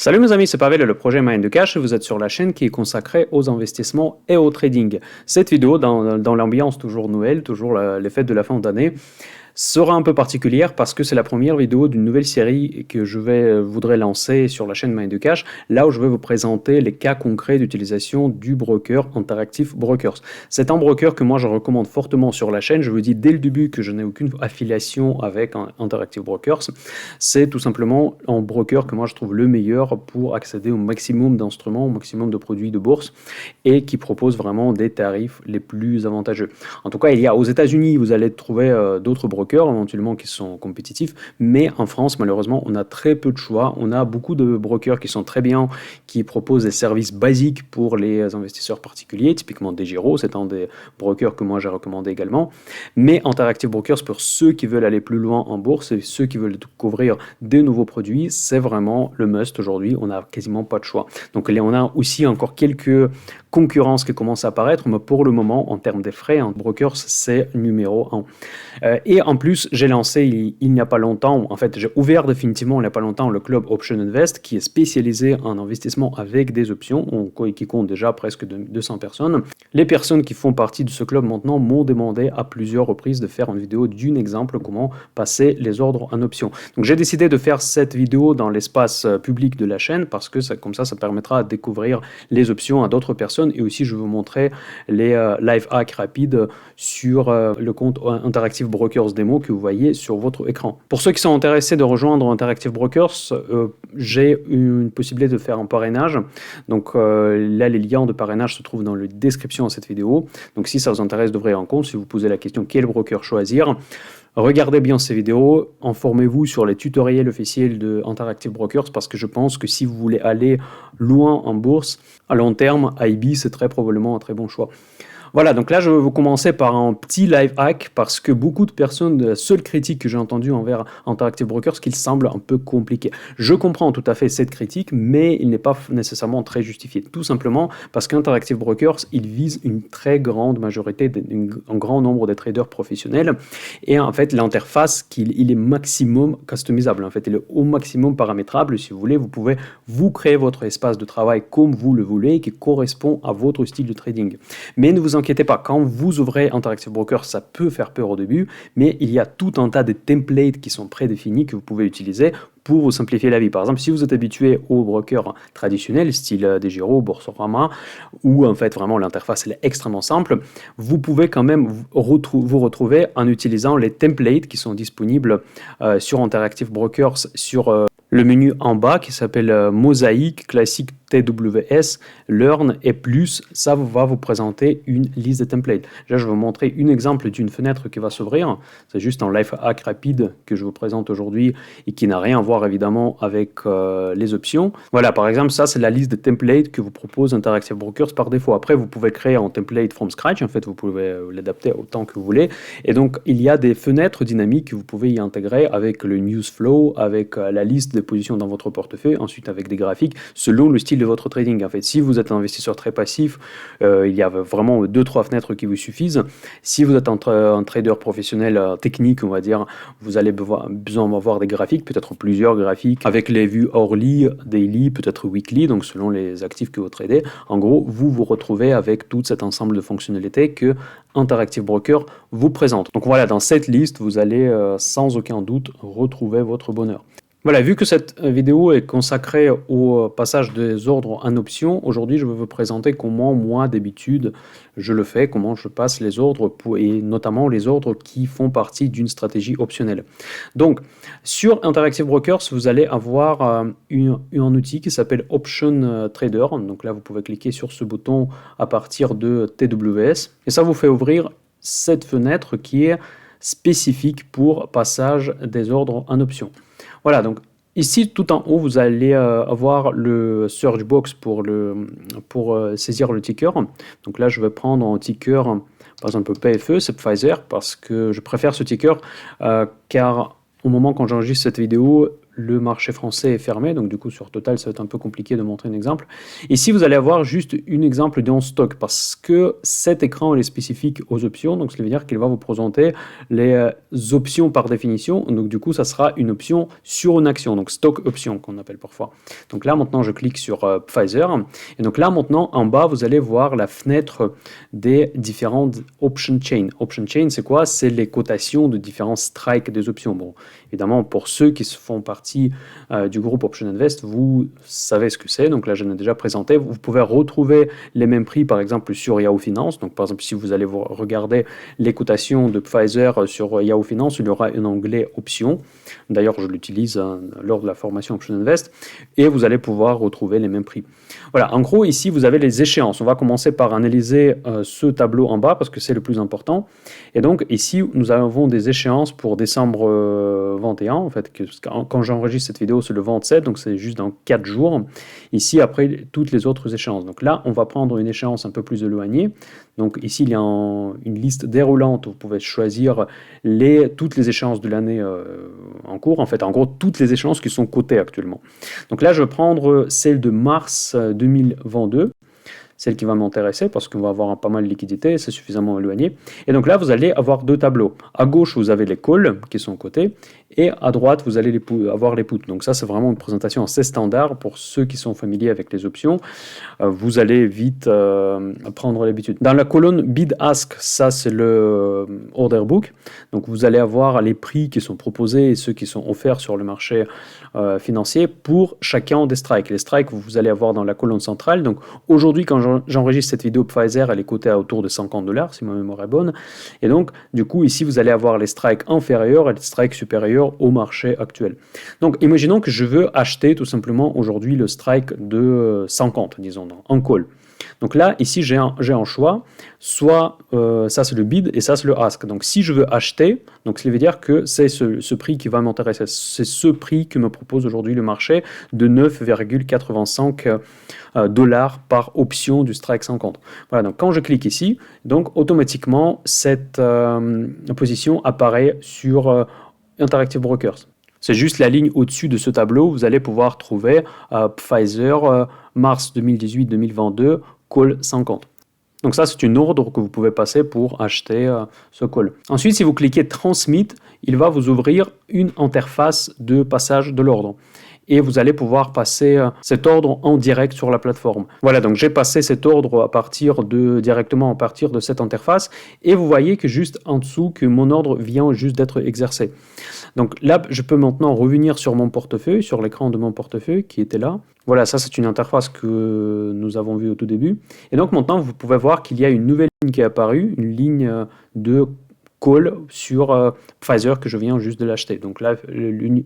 Salut mes amis, c'est Pavel et le projet Mind2Cash. Vous êtes sur la chaîne qui est consacrée aux investissements et au trading. Cette vidéo, dans l'ambiance toujours Noël, toujours les fêtes de la fin d'année, sera un peu particulière parce que c'est la première vidéo d'une nouvelle série que voudrais lancer sur la chaîne Mind2Cash, là où je vais vous présenter les cas concrets d'utilisation du broker Interactive Brokers. C'est un broker que moi je recommande fortement sur la chaîne. Je vous dis dès le début que je n'ai aucune affiliation avec Interactive Brokers. C'est tout simplement un broker que moi je trouve le meilleur pour accéder au maximum d'instruments, au maximum de produits de bourse et qui propose vraiment des tarifs les plus avantageux. En tout cas, il y a aux États-Unis, vous allez trouver d'autres brokers éventuellement qui sont compétitifs, mais en France malheureusement on a très peu de choix. On a beaucoup de brokers qui sont très bien, qui proposent des services basiques pour les investisseurs particuliers, typiquement DEGIRO, c'est un des brokers que moi j'ai recommandé également, mais Interactive Brokers, pour ceux qui veulent aller plus loin en bourse et ceux qui veulent couvrir des nouveaux produits, c'est vraiment le must aujourd'hui. On n'a quasiment pas de choix. Donc on a aussi encore quelques concurrences qui commencent à apparaître, mais pour le moment en termes des frais, brokers c'est numéro 1. Et en plus, j'ai lancé il n'y a pas longtemps, en fait j'ai ouvert définitivement il n'y a pas longtemps le club Option Invest qui est spécialisé en investissement avec des options, qui compte déjà presque 200 personnes. Les personnes qui font partie de ce club maintenant m'ont demandé à plusieurs reprises de faire une vidéo d'un exemple comment passer les ordres en options. Donc j'ai décidé de faire cette vidéo dans l'espace public de la chaîne parce que comme ça permettra de découvrir les options à d'autres personnes et aussi je vais vous montrer les live hacks rapides sur le compte Interactive Brokers Demo que vous voyez sur votre écran. Pour ceux qui sont intéressés de rejoindre Interactive Brokers, j'ai une possibilité de faire un parrainage. Donc là, les liens de parrainage se trouvent dans la description de cette vidéo. Donc si ça vous intéresse d'ouvrir un compte, si vous posez la question quel broker choisir, regardez bien ces vidéos, informez-vous sur les tutoriels officiels de Interactive Brokers parce que je pense que si vous voulez aller loin en bourse, à long terme, IB, c'est très probablement un très bon choix. Voilà, donc là je vais vous commencer par un petit live hack parce que beaucoup de personnes, la seule critique que j'ai entendue envers Interactive Brokers, c'est qu'il semble un peu compliqué. Je comprends tout à fait cette critique, mais il n'est pas nécessairement très justifié. Tout simplement parce qu'Interactive Brokers, il vise une très grande majorité, un grand nombre de traders professionnels. Et en fait, l'interface, il est maximum customisable. En fait, il est au maximum paramétrable. Si vous voulez, vous pouvez vous créer votre espace de travail comme vous le voulez, qui correspond à votre style de trading. Mais ne vous inquiétez pas, quand vous ouvrez Interactive Brokers, ça peut faire peur au début, mais il y a tout un tas de templates qui sont prédéfinis que vous pouvez utiliser pour vous simplifier la vie. Par exemple, si vous êtes habitué aux brokers traditionnels, style DEGIRO, Boursorama, où en fait vraiment l'interface est extrêmement simple, vous pouvez quand même vous retrouver en utilisant les templates qui sont disponibles sur Interactive Brokers sur le menu en bas qui s'appelle Mosaïque, Classique TWS, Learn et Plus. Ça va vous présenter une liste de templates. Là, je vais vous montrer un exemple d'une fenêtre qui va s'ouvrir. C'est juste un live hack rapide que je vous présente aujourd'hui et qui n'a rien à voir évidemment avec les options. Voilà, par exemple, ça c'est la liste de templates que vous propose Interactive Brokers par défaut. Après, vous pouvez créer un template from scratch. En fait, vous pouvez l'adapter autant que vous voulez. Et donc, il y a des fenêtres dynamiques que vous pouvez y intégrer avec le news flow, avec la liste des positions dans votre portefeuille, ensuite avec des graphiques selon le style de votre trading. En fait, si vous êtes un investisseur très passif, il y a vraiment 2-3 fenêtres qui vous suffisent. Si vous êtes un trader professionnel technique, on va dire, vous allez besoin d'avoir des graphiques, peut-être plusieurs graphiques, avec les vues hourly, daily, peut-être weekly, donc selon les actifs que vous tradez. En gros, vous vous retrouvez avec tout cet ensemble de fonctionnalités que Interactive Broker vous présente. Donc voilà, dans cette liste, vous allez sans aucun doute retrouver votre bonheur. Voilà, vu que cette vidéo est consacrée au passage des ordres en option, aujourd'hui je vais vous présenter comment moi d'habitude je le fais, comment je passe les ordres et notamment les ordres qui font partie d'une stratégie optionnelle. Donc sur Interactive Brokers, vous allez avoir un outil qui s'appelle Option Trader. Donc là vous pouvez cliquer sur ce bouton à partir de TWS et ça vous fait ouvrir cette fenêtre qui est spécifique pour passage des ordres en option. Voilà, donc ici tout en haut, vous allez avoir le search box pour saisir le ticker. Donc là, je vais prendre un ticker, par exemple PFE, c'est Pfizer, parce que je préfère ce ticker car au moment quand j'enregistre cette vidéo, le marché français est fermé, donc du coup sur Total ça va être un peu compliqué de montrer un exemple. Ici vous allez avoir juste un exemple d'un stock parce que cet écran il est spécifique aux options, donc ça veut dire qu'il va vous présenter les options par définition, donc du coup ça sera une option sur une action, donc stock option qu'on appelle parfois. Donc là maintenant je clique sur Pfizer, et donc là maintenant en bas vous allez voir la fenêtre des différentes option chain. Option chain c'est quoi? C'est les cotations de différents strikes des options. Bon, évidemment, pour ceux qui font partie du groupe Option Invest, vous savez ce que c'est. Donc là, je l'ai déjà présenté. Vous pouvez retrouver les mêmes prix, par exemple, sur Yahoo Finance. Donc, par exemple, si vous allez regarder les cotations de Pfizer sur Yahoo Finance, il y aura un onglet Options. D'ailleurs, je l'utilise lors de la formation Option Invest. Et vous allez pouvoir retrouver les mêmes prix. Voilà, en gros, ici, vous avez les échéances. On va commencer par analyser ce tableau en bas parce que c'est le plus important. Et donc, ici, nous avons des échéances pour décembre 21. En fait, quand j'enregistre cette vidéo, c'est le 27, donc c'est juste dans 4 jours. Ici, après, toutes les autres échéances. Donc là, on va prendre une échéance un peu plus éloignée. Donc ici, il y a une liste déroulante où vous pouvez choisir toutes les échéances de l'année en cours. En fait, en gros, toutes les échéances qui sont cotées actuellement. Donc là, je vais prendre celle de mars 2022. Celle qui va m'intéresser parce qu'on va avoir pas mal de liquidités, c'est suffisamment éloigné. Et donc là, vous allez avoir deux tableaux. À gauche, vous avez les calls qui sont cotés et à droite, vous allez avoir les puts. Donc ça, c'est vraiment une présentation assez standard pour ceux qui sont familiers avec les options. Vous allez vite prendre l'habitude. Dans la colonne bid-ask, ça c'est le order book. Donc vous allez avoir les prix qui sont proposés et ceux qui sont offerts sur le marché financier pour chacun des strikes. Les strikes, vous allez avoir dans la colonne centrale. Donc aujourd'hui, quand j'enregistre cette vidéo Pfizer, elle est cotée à autour de $50 si ma mémoire est bonne. Et donc, du coup, ici, vous allez avoir les strikes inférieurs et les strikes supérieurs au marché actuel. Donc, imaginons que je veux acheter tout simplement aujourd'hui le strike de 50, disons, en call. Donc là, ici, j'ai un choix. Soit ça, c'est le bid et ça, c'est le ask. Donc, si je veux acheter, donc ça veut dire que c'est ce prix qui va m'intéresser. C'est ce prix que me propose aujourd'hui le marché de 9,85 dollars par option du strike 50. Voilà, donc quand je clique ici, donc automatiquement, cette position apparaît sur Interactive Brokers. C'est juste la ligne au-dessus de ce tableau. Vous allez pouvoir trouver Pfizer mars 2018-2022 call 50. Donc ça, c'est une ordre que vous pouvez passer pour acheter ce call. Ensuite, si vous cliquez Transmit, il va vous ouvrir une interface de passage de l'ordre. Et vous allez pouvoir passer cet ordre en direct sur la plateforme. Voilà, donc j'ai passé cet ordre directement à partir de cette interface. Et vous voyez que juste en dessous, que mon ordre vient juste d'être exercé. Donc là, je peux maintenant revenir sur mon portefeuille, sur l'écran de mon portefeuille qui était là. Voilà, ça c'est une interface que nous avons vue au tout début. Et donc maintenant, vous pouvez voir qu'il y a une nouvelle ligne qui est apparue, une ligne de call sur Pfizer que je viens juste de l'acheter. Donc là,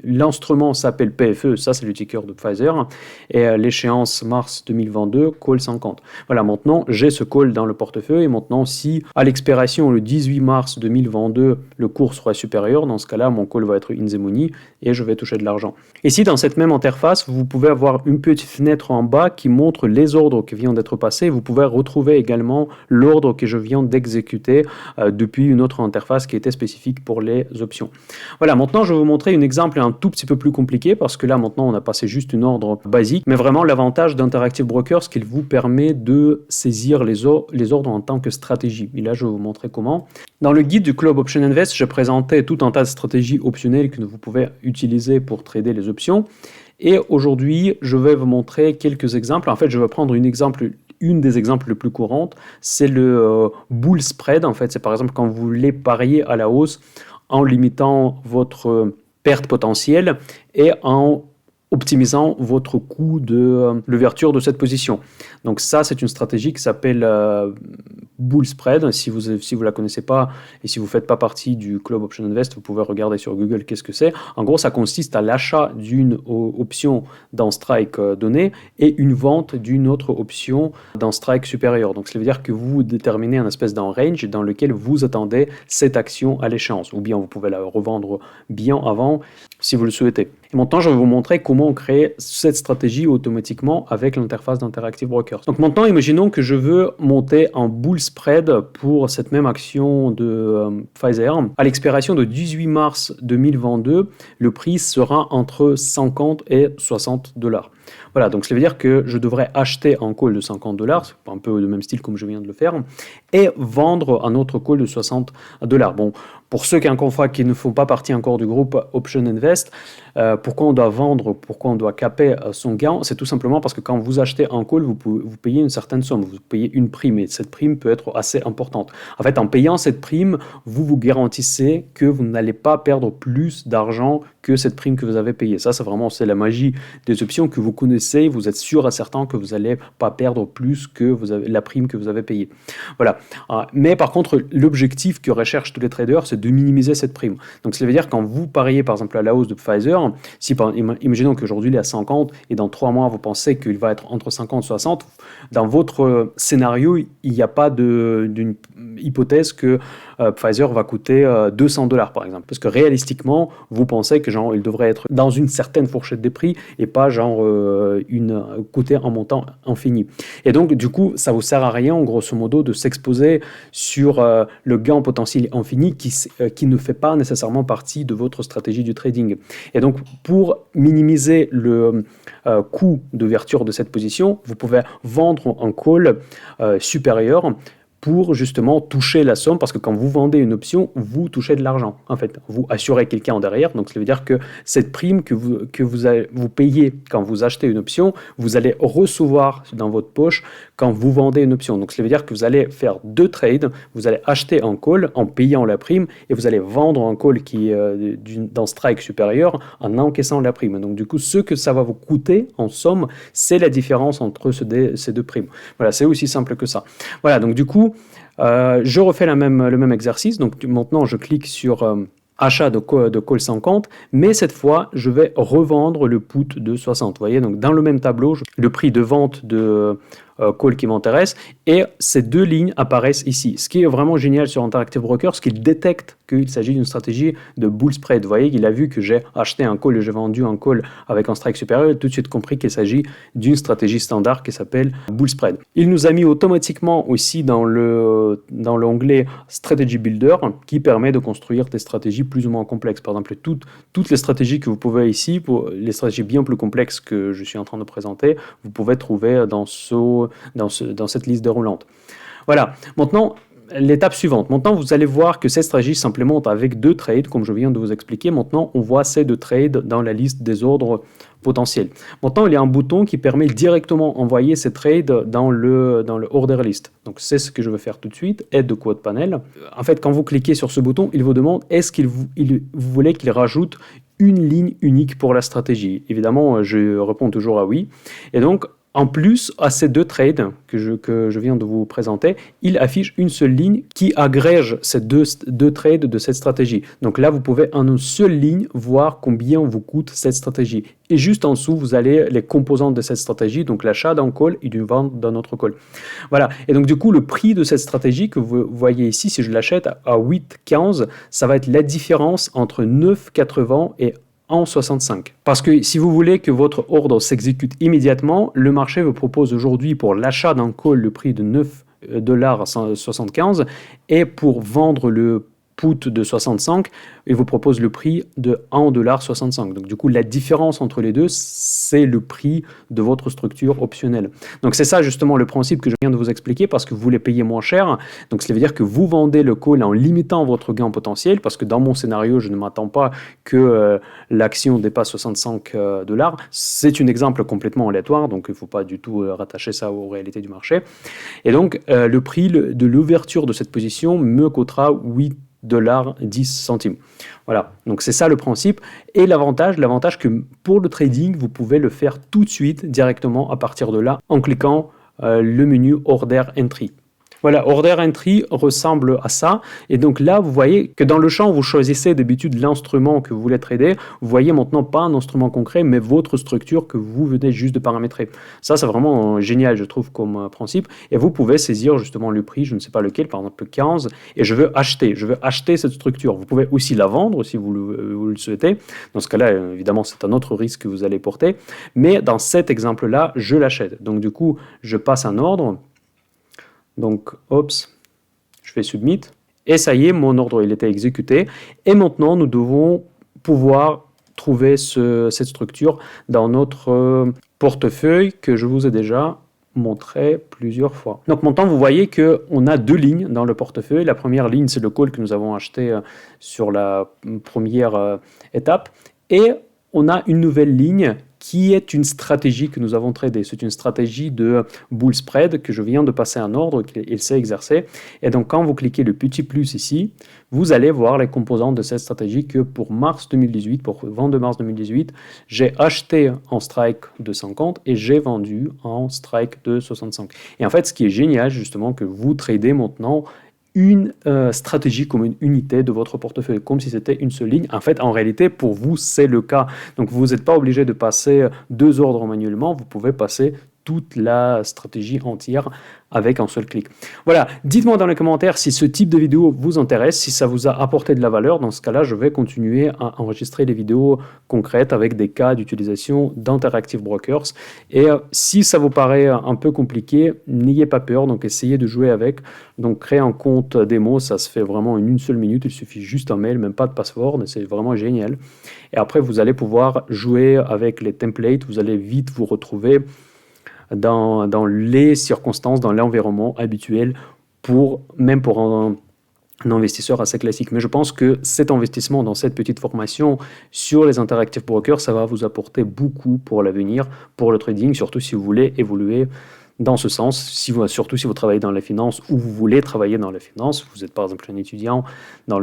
l'instrument s'appelle PFE, ça c'est le ticker de Pfizer, et l'échéance mars 2022, call 50. Voilà, maintenant j'ai ce call dans le portefeuille, et maintenant si à l'expiration le 18 mars 2022, le cours sera supérieur, dans ce cas-là, mon call va être in the money, et je vais toucher de l'argent. Ici, dans cette même interface, vous pouvez avoir une petite fenêtre en bas qui montre les ordres qui viennent d'être passés. Vous pouvez retrouver également l'ordre que je viens d'exécuter depuis une autre interface qui était spécifique pour les options. Voilà, maintenant je vais vous montrer un exemple un tout petit peu plus compliqué parce que là maintenant on a passé juste une ordre basique, mais vraiment l'avantage d'Interactive Brokers, c'est qu'il vous permet de saisir les ordres en tant que stratégie. Et là je vais vous montrer comment. Dans le guide du Club Option Invest, j'ai présenté tout un tas de stratégies optionnelles que vous pouvez utiliser pour trader les options. Et aujourd'hui, je vais vous montrer quelques exemples. En fait, je vais prendre une des exemples les plus courantes, c'est le bull spread. En fait, c'est par exemple quand vous voulez parier à la hausse en limitant votre perte potentielle et en optimisant votre coût de l'ouverture de cette position. Donc ça, c'est une stratégie qui s'appelle bull spread. Si vous la connaissez pas et si vous faites pas partie du Club Option Invest, vous pouvez regarder sur Google qu'est-ce que c'est. En gros, ça consiste à l'achat d'une option dans strike donné et une vente d'une autre option dans strike supérieur. Donc ça veut dire que vous déterminez un espèce d'un range dans lequel vous attendez cette action à l'échéance, ou bien vous pouvez la revendre bien avant si vous le souhaitez. Et maintenant, je vais vous montrer comment créer cette stratégie automatiquement avec l'interface d'Interactive Brokers. Donc maintenant, imaginons que je veux monter un bull spread pour cette même action de Pfizer. À l'expiration de 18 mars 2022, le prix sera entre 50 et 60 dollars. Voilà, donc ça veut dire que je devrais acheter un call de 50 dollars, c'est un peu le même style comme je viens de le faire, et vendre un autre call de 60 dollars. Bon, pour ceux qui ne font pas partie encore du groupe Option Invest, pourquoi on doit vendre, pourquoi on doit caper son gain? C'est tout simplement parce que quand vous achetez un call, vous payez une certaine somme, vous payez une prime, et cette prime peut être assez importante. En fait, en payant cette prime, vous vous garantissez que vous n'allez pas perdre plus d'argent que cette prime que vous avez payée. Ça, c'est la magie des options que vous connaissez, vous êtes sûr et certain que vous n'allez pas perdre plus que la prime que vous avez payée. Voilà. Mais par contre, l'objectif que recherchent tous les traders, c'est de minimiser cette prime. Donc, ça veut dire quand vous pariez, par exemple, à la hausse de Pfizer, imaginons qu'aujourd'hui, il est à 50 et dans 3 mois, vous pensez qu'il va être entre 50 et 60, dans votre scénario, il n'y a pas d'une hypothèse que Pfizer va coûter 200 dollars, par exemple. Parce que réalistiquement, vous pensez que il devrait être dans une certaine fourchette des prix et pas coûter un montant infini. Et donc, du coup, ça vous sert à rien, grosso modo, de s'exposer sur le gain potentiel infini qui ne fait pas nécessairement partie de votre stratégie du trading. Et donc, pour minimiser le coût d'ouverture de cette position, vous pouvez vendre un call supérieur pour justement toucher la somme, parce que quand vous vendez une option, vous touchez de l'argent. En fait, vous assurez quelqu'un en derrière, donc ça veut dire que cette prime que vous payez quand vous achetez une option, vous allez recevoir dans votre poche quand vous vendez une option. Donc ça veut dire que vous allez faire 2 trades, vous allez acheter un call en payant la prime, et vous allez vendre un call qui est d'un strike supérieur en encaissant la prime. Donc du coup, ce que ça va vous coûter en somme, c'est la différence entre ces deux primes. Voilà, c'est aussi simple que ça. Voilà, donc du coup, je refais le même exercice. Donc maintenant, je clique sur achat de call 50, mais cette fois, je vais revendre le put de 60. Vous voyez, donc dans le même tableau, le prix de vente de call qui m'intéresse, et ces 2 lignes apparaissent ici. Ce qui est vraiment génial sur Interactive Brokers, c'est qu'il détecte qu'il s'agit d'une stratégie de bull spread. Vous voyez qu'il a vu que j'ai acheté un call et j'ai vendu un call avec un strike supérieur, il a tout de suite compris qu'il s'agit d'une stratégie standard qui s'appelle bull spread. Il nous a mis automatiquement aussi dans l'onglet Strategy Builder qui permet de construire des stratégies plus ou moins complexes. Par exemple, toutes les stratégies que vous pouvez ici, pour les stratégies bien plus complexes que je suis en train de présenter, vous pouvez trouver dans cette liste déroulante. Voilà. Maintenant, l'étape suivante. Maintenant, vous allez voir que cette stratégie s'implémente avec 2 trades, comme je viens de vous expliquer. Maintenant, on voit ces 2 trades dans la liste des ordres potentiels. Maintenant, il y a un bouton qui permet directement d'envoyer ces trades dans le order list. Donc, c'est ce que je vais faire tout de suite. Aide de quote panel. En fait, quand vous cliquez sur ce bouton, il vous demande est-ce que vous voulez qu'il rajoute une ligne unique pour la stratégie. Évidemment, je réponds toujours à oui. Et donc, en plus, à ces 2 trades que je viens de vous présenter, il affiche une seule ligne qui agrège ces deux trades de cette stratégie. Donc là, vous pouvez en une seule ligne voir combien vous coûte cette stratégie. Et juste en dessous, vous avez les composantes de cette stratégie, donc l'achat d'un call et d'une vente d'un autre call. Voilà. Et donc du coup, le prix de cette stratégie que vous voyez ici, si je l'achète à 8,15, ça va être la différence entre 9,80 et 1,65. Parce que si vous voulez que votre ordre s'exécute immédiatement, le marché vous propose aujourd'hui pour l'achat d'un call le prix de 9,75 et pour vendre le put de 65, il vous propose le prix de 1,65 $. Donc du coup, la différence entre les deux, c'est le prix de votre structure optionnelle. Donc c'est ça justement le principe que je viens de vous expliquer, parce que vous voulez payer moins cher. Donc cela veut dire que vous vendez le call en limitant votre gain potentiel, parce que dans mon scénario, je ne m'attends pas que l'action dépasse 65 $. C'est un exemple complètement aléatoire, donc il ne faut pas du tout rattacher ça aux réalités du marché. Et donc le prix de l'ouverture de cette position me coûtera 8,10 $. Voilà, donc c'est ça le principe. Et l'avantage que pour le trading, vous pouvez le faire tout de suite directement à partir de là en cliquant le menu Order Entry. Voilà, Order Entry ressemble à ça. Et donc là, vous voyez que dans le champ où vous choisissez d'habitude l'instrument que vous voulez trader, vous voyez maintenant pas un instrument concret, mais votre structure que vous venez juste de paramétrer. Ça, c'est vraiment génial, je trouve, comme principe. Et vous pouvez saisir justement le prix, je ne sais pas lequel, par exemple le 15, et je veux acheter cette structure. Vous pouvez aussi la vendre si vous le souhaitez. Dans ce cas-là, évidemment, c'est un autre risque que vous allez porter. Mais dans cet exemple-là, je l'achète. Donc du coup, je passe un ordre. Donc, je fais submit. Et ça y est, mon ordre il était exécuté. Et maintenant, nous devons pouvoir trouver cette structure dans notre portefeuille que je vous ai déjà montré plusieurs fois. Donc maintenant, vous voyez qu'on a deux lignes dans le portefeuille. La première ligne, c'est le call que nous avons acheté sur la première étape. Et on a une nouvelle ligne qui est une stratégie que nous avons tradée. C'est une stratégie de bull spread que je viens de passer un ordre, qu'il s'est exercé. Et donc, quand vous cliquez le petit plus ici, vous allez voir les composantes de cette stratégie que pour mars 2018, pour 22 mars 2018, j'ai acheté en strike de 50 et j'ai vendu en strike de 65. Et en fait, ce qui est génial, justement, que vous tradez maintenant une stratégie comme une unité de votre portefeuille, comme si c'était une seule ligne. En fait, en réalité, pour vous, c'est le cas. Donc, vous n'êtes pas obligé de passer deux ordres manuellement, vous pouvez passer toute la stratégie entière avec un seul clic. Voilà, dites-moi dans les commentaires si ce type de vidéo vous intéresse, si ça vous a apporté de la valeur. Dans ce cas-là, je vais continuer à enregistrer des vidéos concrètes avec des cas d'utilisation d'Interactive Brokers. Et si ça vous paraît un peu compliqué, n'ayez pas peur, donc essayez de jouer avec. Donc créer un compte démo, ça se fait vraiment en une seule minute, il suffit juste un mail, même pas de password, c'est vraiment génial. Et après, vous allez pouvoir jouer avec les templates, vous allez vite vous retrouver dans les circonstances, dans l'environnement habituel, même pour un investisseur assez classique. Mais je pense que cet investissement dans cette petite formation sur les Interactive Brokers, ça va vous apporter beaucoup pour l'avenir, pour le trading, surtout si vous voulez évoluer dans ce sens, surtout si vous travaillez dans la finance ou vous voulez travailler dans la finance, vous êtes par exemple un étudiant dans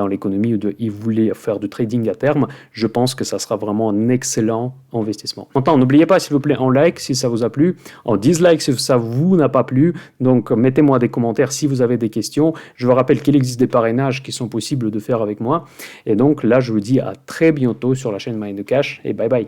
l'économie ou vous voulez faire du trading à terme, je pense que ça sera vraiment un excellent investissement. Maintenant, n'oubliez pas s'il vous plaît en like si ça vous a plu, en dislike si ça vous n'a pas plu, donc mettez-moi des commentaires si vous avez des questions. Je vous rappelle qu'il existe des parrainages qui sont possibles de faire avec moi, et donc là je vous dis à très bientôt sur la chaîne Mind the Cash et bye bye.